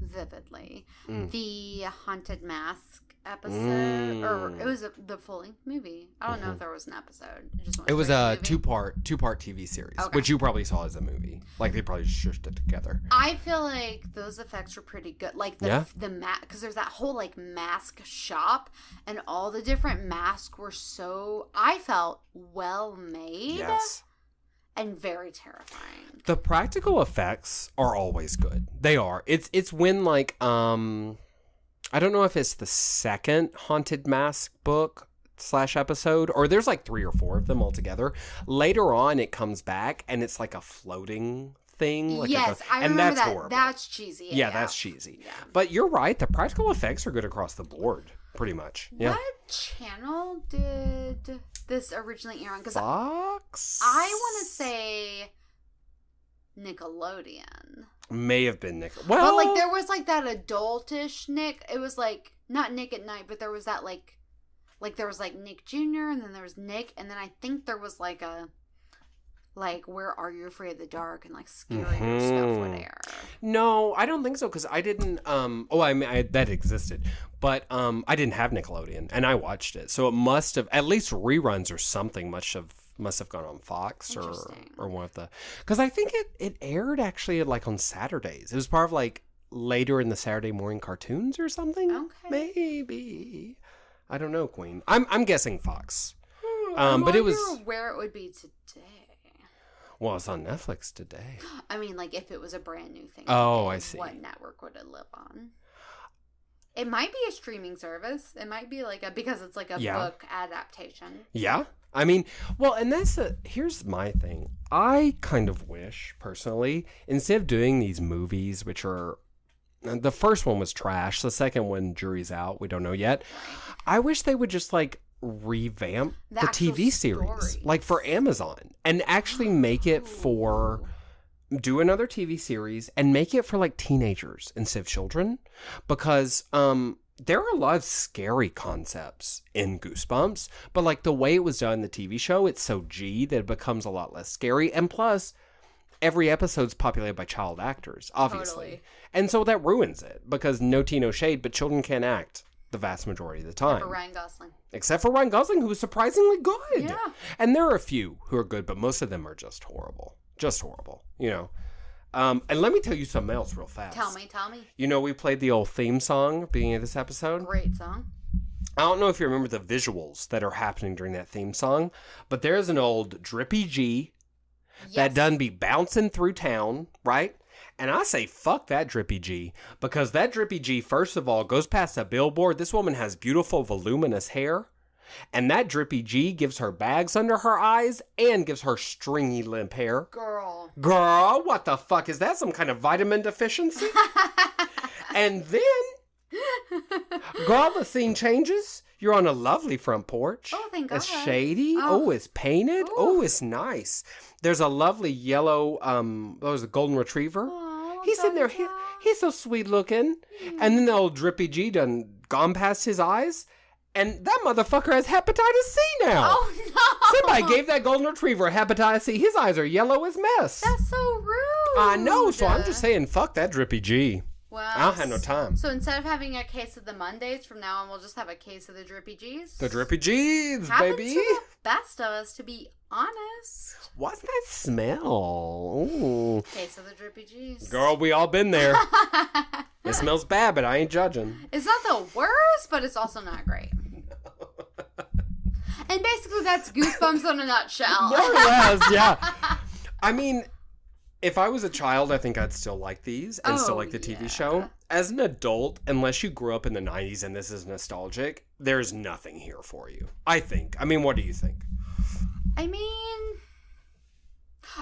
vividly the Haunted Mask episode, or it was the full-length movie. I don't know if there was an episode. It was a two-part TV series, which you probably saw as a movie. Like they probably shushed it together. I feel like those effects were pretty good. Like the because there's that whole like mask shop, and all the different masks were so, I felt, well made. Yes. And very terrifying. The practical effects are always good. They are. It's when like I don't know if it's the second Haunted Mask book / episode, or there's like 3 or 4 of them altogether. Later on, it comes back and it's like a floating thing. Like yes, I remember that. Horrible. That's cheesy. Yeah, that's cheesy. Yeah. But you're right. The practical effects are good across the board, pretty much. Yeah. What channel did this originally air on? Fox? I want to say Nickelodeon. May have been Nick. Well, but like there was like that adultish Nick. It was like not Nick at Night, but there was that like there was like Nick Jr. and then there was Nick, and then I think there was like a Where Are You Afraid of the Dark and like scarier stuff would air. No, I don't think so because I didn't. I mean that existed, but I didn't have Nickelodeon and I watched it, so it must have at least reruns or something. Must have gone on Fox or one of the, because I think it aired actually like on Saturdays. It was part of like later in the Saturday morning cartoons or something. Okay, maybe I don't know, Queen. I'm guessing Fox. But it was where it would be today. Well, it's on Netflix today. I mean, like if it was a brand new thing. Oh, today, I see. What network would it live on? It might be a streaming service. It might be like because it's like a book adaptation. Yeah. I mean, well, and here's my thing. I kind of wish, personally, instead of doing these movies, which are, the first one was trash. The second one, jury's out. We don't know yet. I wish they would just like revamp the TV series, like for Amazon, and actually make it do another TV series and make it for like teenagers instead of children, because there are a lot of scary concepts in Goosebumps, but like the way it was done in the TV show, it's so G that it becomes a lot less scary. And plus, every episode's populated by child actors, obviously. Totally. And so that ruins it, because no tea, no shade, but children can't act the vast majority of the time. Except for Ryan Gosling, who was surprisingly good. Yeah. And there are a few who are good, but most of them are just horrible. Just horrible, you know. And let me tell you something else real fast. Tell me. You know, we played the old theme song at the beginning of this episode. Great song. I don't know if you remember the visuals that are happening during that theme song, but there's an old Drippy G that done be bouncing through town, right? And I say, fuck that Drippy G, because that Drippy G, first of all, goes past a billboard. This woman has beautiful, voluminous hair. And that Drippy G gives her bags under her eyes and gives her stringy limp hair. Girl, what the fuck? Is that some kind of vitamin deficiency? And then, girl, the scene changes. You're on a lovely front porch. Oh, thank God. It's shady. Oh, it's painted. Ooh. Oh, it's nice. There's a lovely yellow, a golden retriever. Oh, he's sitting there. He's so sweet looking. Yeah. And then the old Drippy G done gone past his eyes. And that motherfucker has hepatitis C now. Oh, no. Somebody gave that golden retriever hepatitis C. His eyes are yellow as mess. That's so rude. I know. So I'm just saying, fuck that Drippy G. Well, I don't have no time. So instead of having a case of the Mondays, from now on, we'll just have a case of the Drippy G's. The Drippy G's, Happens baby. To the best of us, to be honest. What's that smell? Ooh. Case of the Drippy G's. Girl, we all been there. It smells bad, but I ain't judging. It's not the worst, but it's also not great. And basically, that's Goosebumps in a nutshell. More or less, yeah. I mean, if I was a child, I think I'd still like these and still like the TV show. as an adult, unless you grew up in the 90s and this is nostalgic, there's nothing here for you, I think. I mean, what do you think? I mean...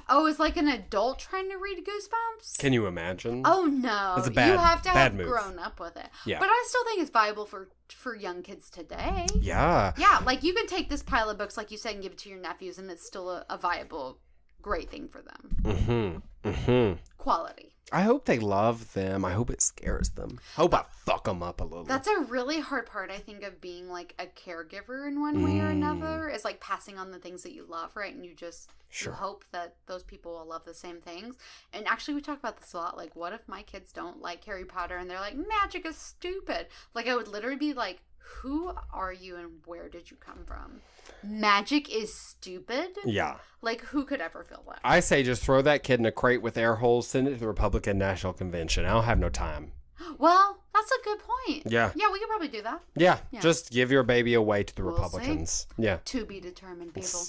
Oh, it's like an adult trying to read Goosebumps? Can you imagine? Oh, no. It's a bad, you have to have move. grown up with it. Yeah. But I still think it's viable for young kids today. Yeah. Yeah, like you could take this pile of books, like you said, and give it to your nephews, and it's still a viable, great thing for them. Mm-hmm. Mm-hmm. Quality. I hope they love them. I hope it scares them. I hope I fuck them up a little. That's a really hard part, I think, of being like a caregiver in one way or another. Is like passing on the things that you love, right? And you just you hope that those people will love the same things. And actually, we talk about this a lot. Like, what if my kids don't like Harry Potter and they're like, magic is stupid? Like, I would literally be like, who are you and where did you come from? Magic is stupid? Yeah. Like, who could ever feel that? I say just throw that kid in a crate with air holes, send it to the Republican National Convention. I don't have no time. Well, that's a good point. Yeah. Yeah, we could probably do that. Yeah. Just give your baby away to the We'll Republicans. see. Yeah. To be determined, people.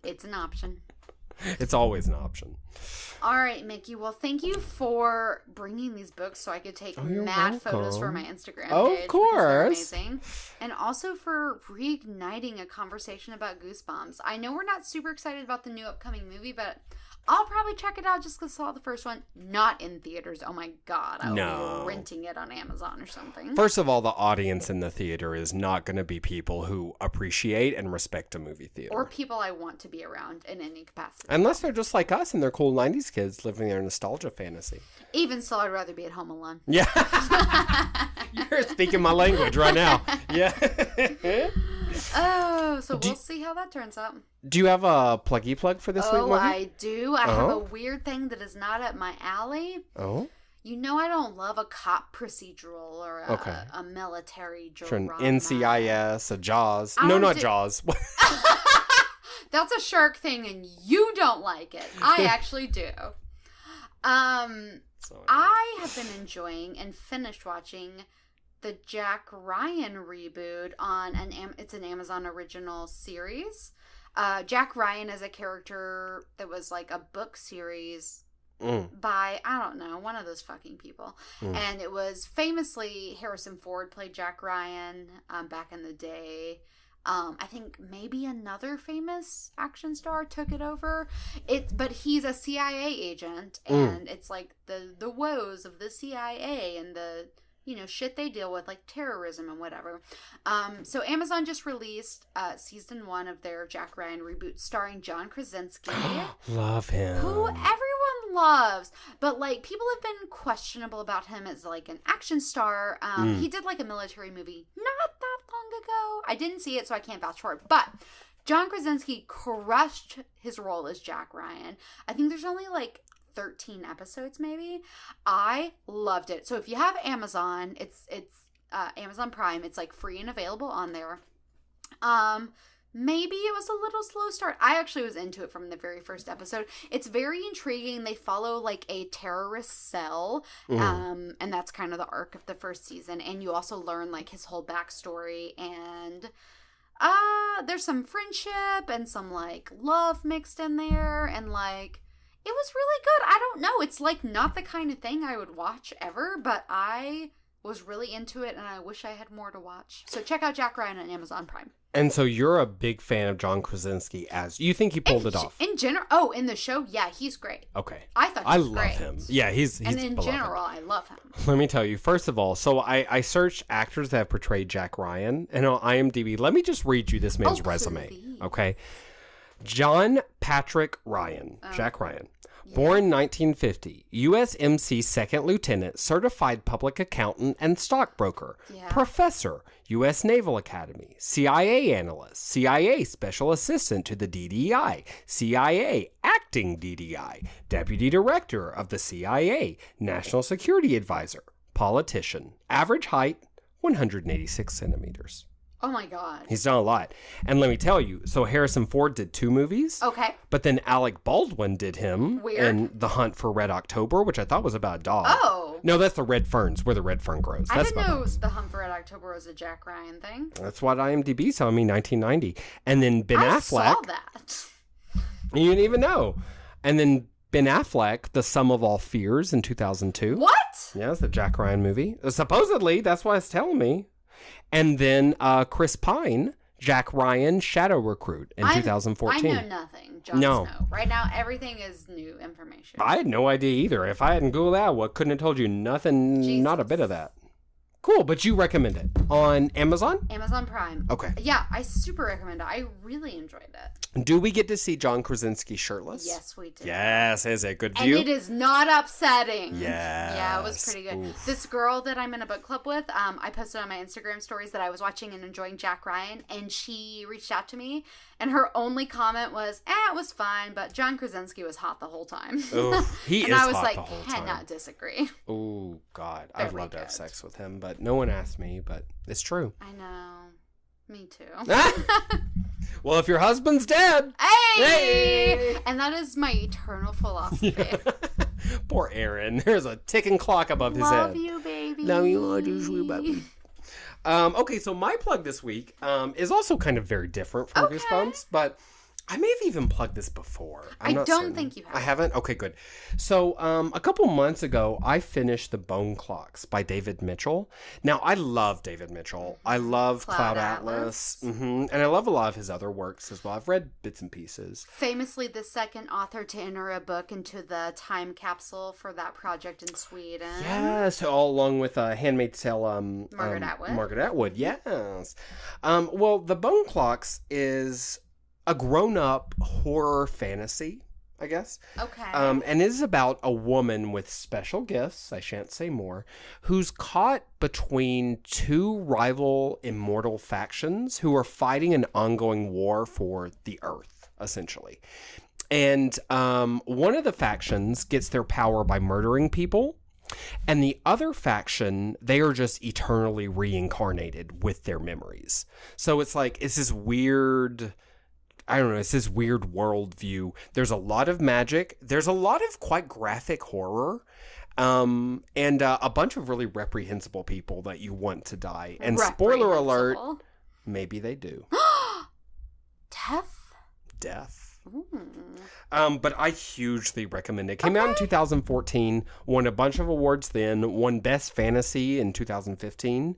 It's an option. It's always an option. All right, Mickey. Well, thank you for bringing these books so I could take you're mad welcome. photos for my Instagram Of page. course. They're amazing. And also for reigniting a conversation about Goosebumps. I know we're not super excited about the new upcoming movie, but I'll probably check it out just because I saw the first one. Not in theaters. Oh my God. I'll be renting it on Amazon or something. First of all, the audience in the theater is not going to be people who appreciate and respect a movie theater. Or people I want to be around in any capacity. Unless they're just like us and they're cool 90s kids living their nostalgia fantasy. Even so, I'd rather be at home alone. Yeah. You're speaking my language right now. Yeah. Oh, so we'll see how that turns out. Do you have a pluggy plug for this week movie? Oh, I do. I have a weird thing that is not up my alley. Oh? You know I don't love a cop procedural or a military drama. Sure, an NCIS, a Jaws. No, not Jaws. That's a shark thing and you don't like it. I actually do. I have been enjoying and finished watching the Jack Ryan reboot on it's an Amazon original series. Jack Ryan is a character that was like a book series by, I don't know, one of those fucking people. And it was famously Harrison Ford played Jack Ryan back in the day. I think maybe another famous action star took it over. But he's a CIA agent, and it's like the woes of the CIA and the shit they deal with, like terrorism and whatever. So Amazon just released season 1 of their Jack Ryan reboot starring John Krasinski. Love him. Who everyone loves. But, like, people have been questionable about him as, like, an action star. He did, like, a military movie not that long ago. I didn't see it, so I can't vouch for it. But John Krasinski crushed his role as Jack Ryan. I think there's only, like, 13 episodes maybe. I loved it. So if you have Amazon, it's Amazon Prime. It's like free and available on there. Maybe it was a little slow start. I actually was into it from the very first episode. It's very intriguing. They follow like a terrorist cell. And that's kind of the arc of the first season. And you also learn like his whole backstory, and there's some friendship and some like love mixed in there, and like it was really good. I don't know. It's like not the kind of thing I would watch ever, but I was really into it and I wish I had more to watch. So check out Jack Ryan on Amazon Prime. And so you're a big fan of John Krasinski you think he pulled it off? In general, in the show, yeah, he's great. Okay. I thought he was great. I love him. Yeah, he's and in beloved. General, I love him. Let me tell you, first of all, so I searched actors that have portrayed Jack Ryan, and on IMDb, let me just read you this man's resume. Please. Okay. John Patrick Ryan, Jack Ryan. Born 1950, USMC Second Lieutenant, Certified Public Accountant and Stockbroker, Professor, U.S. Naval Academy, CIA Analyst, CIA Special Assistant to the DDI, CIA Acting DDI, Deputy Director of the CIA, National Security Advisor, Politician, average height, 186 centimeters. Oh my God. He's done a lot. And let me tell you, so Harrison Ford did 2 movies. Okay. But then Alec Baldwin did him in The Hunt for Red October, which I thought was about a dog. Oh. No, that's the Red Ferns, where the red fern grows. I didn't know The Hunt for Red October was a Jack Ryan thing. That's what IMDb's telling me, 1990. And then Ben Affleck. I saw that. You didn't even know. And then Ben Affleck, The Sum of All Fears in 2002. What? it's the Jack Ryan movie. Supposedly, that's what it's telling me. And then Chris Pine, Jack Ryan, Shadow Recruit in 2014. I know nothing. Jon Snow. Right now, everything is new information. I had no idea either. If I hadn't Googled that, I couldn't have told you nothing, not a bit of that. Cool, but you recommend it on Amazon? Amazon Prime. Okay. Yeah, I super recommend it. I really enjoyed it. Do we get to see John Krasinski shirtless? Yes, we do. Yes, is it a good view? And it is not upsetting. Yes. Yeah, it was pretty good. Oof. This girl that I'm in a book club with, I posted on my Instagram stories that I was watching and enjoying Jack Ryan, and she reached out to me, and her only comment was, it was fine, but John Krasinski was hot the whole time. Oof, he and is I was hot like, the whole time. cannot disagree. Oh, God. Very I'd love to have good. sex with him, but no one asked me, but it's true. I know. Me too. Well, if your husband's dead. Hey! And that is my eternal philosophy. Poor Aaron. There's a ticking clock above his head. Love you, baby. Love you, I do, sweet baby. Okay, so my plug this week is also kind of very different from Goosebumps, but I may have even plugged this before. I'm not certain. Think you have. I haven't? Okay, good. So a couple months ago, I finished The Bone Clocks by David Mitchell. Now, I love David Mitchell. I love Cloud Atlas. And I love a lot of his other works as well. I've read bits and pieces. Famously the second author to enter a book into the time capsule for that project in Sweden. Yes, all along with Handmaid's Tale. Margaret Atwood. Margaret Atwood, yes. Well, The Bone Clocks is a grown-up horror fantasy, I guess. Okay. And it is about a woman with special gifts, I shan't say more, who's caught between two rival immortal factions who are fighting an ongoing war for the Earth, essentially. And one of the factions gets their power by murdering people, and the other faction, they are just eternally reincarnated with their memories. So it's like, it's this weird... I don't know, it's this weird worldview. There's a lot of magic. There's a lot of quite graphic horror. And a bunch of really reprehensible people that you want to die. And spoiler alert, maybe they do. Death. But I hugely recommend it. Came out in 2014, won a bunch of awards then, won Best Fantasy in 2015.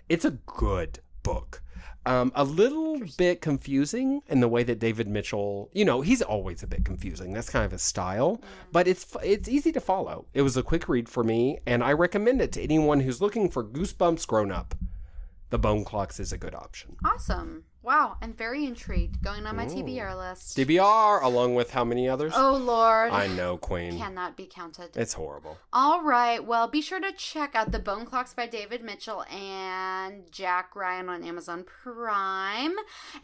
It's a good book. A little bit confusing in the way that David Mitchell, he's always a bit confusing. That's kind of his style, but it's easy to follow. It was a quick read for me, and I recommend it to anyone who's looking for Goosebumps grown up. The Bone Clocks is a good option. Awesome. Wow, I'm very intrigued. Going on my TBR list. TBR, along with how many others? Oh, Lord. I know, Queen. Cannot be counted. It's horrible. All right. Well, be sure to check out The Bone Clocks by David Mitchell and Jack Ryan on Amazon Prime.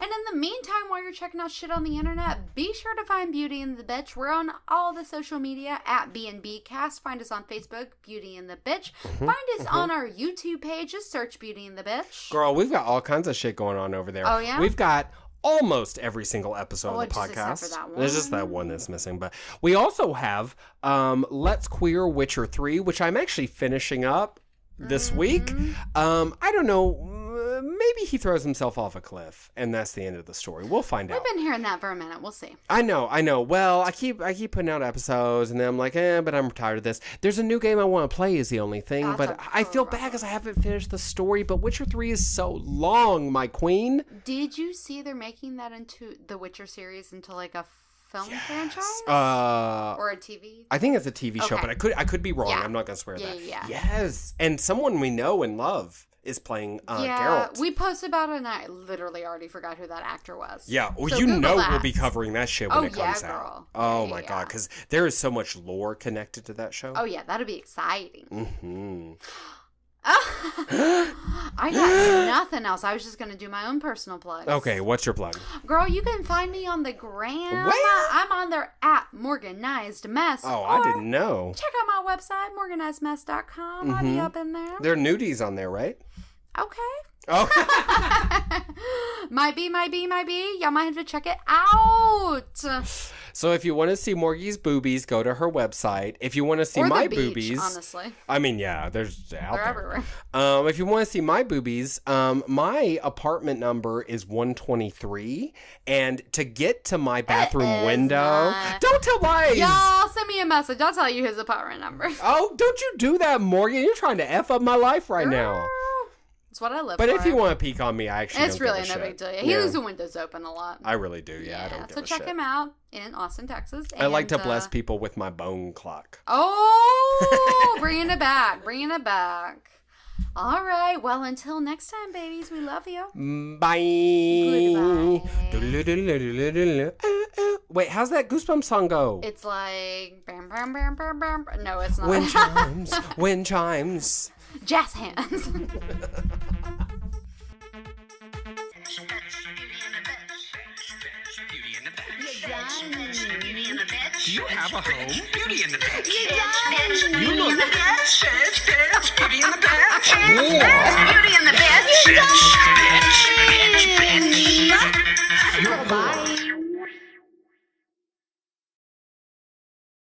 And in the meantime, while you're checking out shit on the internet, be sure to find Beauty and the Bitch. We're on all the social media at B&B Cast. Find us on Facebook, Beauty and the Bitch. Find us on our YouTube page. Just search Beauty and the Bitch. Girl, we've got all kinds of shit going on over there. Oh, yeah? We've got almost every single episode of the podcast. There's just that one that's missing. But we also have Let's Queer Witcher 3, which I'm actually finishing up this week. I don't know. Maybe he throws himself off a cliff, and that's the end of the story. We'll find out. We've been hearing that for a minute. We'll see. I know. Well, I keep putting out episodes, and then I'm like, but I'm tired of this. There's a new game I want to play is the only thing, but I feel bad because I haven't finished the story, but Witcher 3 is so long, my queen. Did you see they're making that into the Witcher series into like a film franchise? Or a TV? I think it's a TV show, but I could be wrong. Yeah. I'm not going to swear that. Yeah. Yes. And someone we know and love is playing Geralt. We posted about it and I literally already forgot who that actor was. Yeah, well, so we'll be covering that shit when it comes out. Girl. Oh my God, because there is so much lore connected to that show. Oh yeah, that'll be exciting. Mm-hmm. I got nothing else. I was just going to do my own personal plugs. Okay, what's your plug? Girl, you can find me on the gram. Where? I'm on there at Morganized Mess. Oh, I didn't know. Check out my website, morganizedmess.com. I'll be up in there. There are nudies on there, right? Okay. Oh. might be. Y'all might have to check it out. So if you want to see Morgie's boobies, go to her website. If you want to see Or my the beach, boobies, honestly. I mean, yeah, there's out They're there. everywhere. If you want to see my boobies, my apartment number is 123, and to get to my bathroom is window, not. don't tell lies. Y'all, send me a message. I'll tell you his apartment number. Oh, don't you do that, Morgan? You're trying to f up my life right now. That's what I live But for. if you want to peek on me, I actually it's don't really give a no shit. big deal. He leaves the windows open a lot. I really do. Yeah, I don't give so a check shit. him out in Austin, Texas. I like to and, bless people with my bone clock. Oh, bringing it back. Bringing it back. All right. Well, until next time, babies, we love you. Bye. Goodbye. Wait, how's that Goosebumps song go? It's like... Bam, bam, bam, bam, bam. No, it's not. Wind chimes, wind chimes. Jazz hands. Do you have a home? Beauty in the Bed. You look. Beauty in the Bed. Beauty in the Bed.